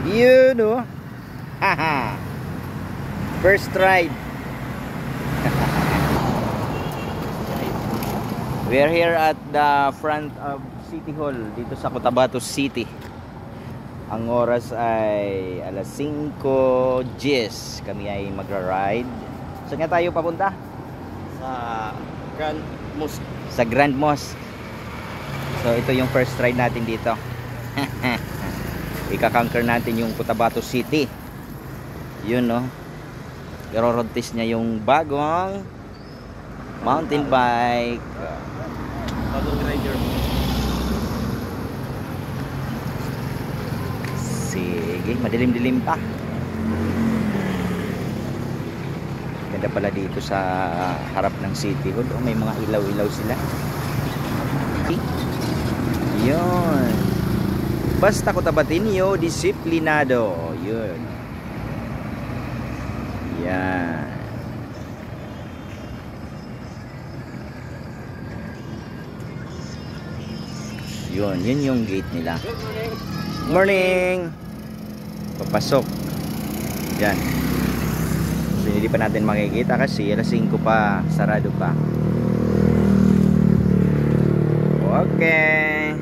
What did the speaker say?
Yun o. Haha. First ride. We are here at the front of City Hall dito sa Cotabato City. Ang oras ay alas 5:10. Kami ay magra-ride. Saan nga tayo papunta? Sa Grand Mosque. Sa Grand Mosque. So ito yung first ride natin dito. Ika-conquer natin yung Cotabato City. Yun no. I-road test niya yung bagong mountain bike. Bagong rider. Sige, madilim-dilim pa. Ganda pala dito sa harap ng City Hall. Oh, may mga ilaw-ilaw sila. Yun. Basta Cotabateño, disiplinado. Yun. Yan. Yun yung gate nila. Good morning. Morning. Papasok. Diyan. So, hindi pa natin makikita kasi alas 5 pa, sarado pa. Okay.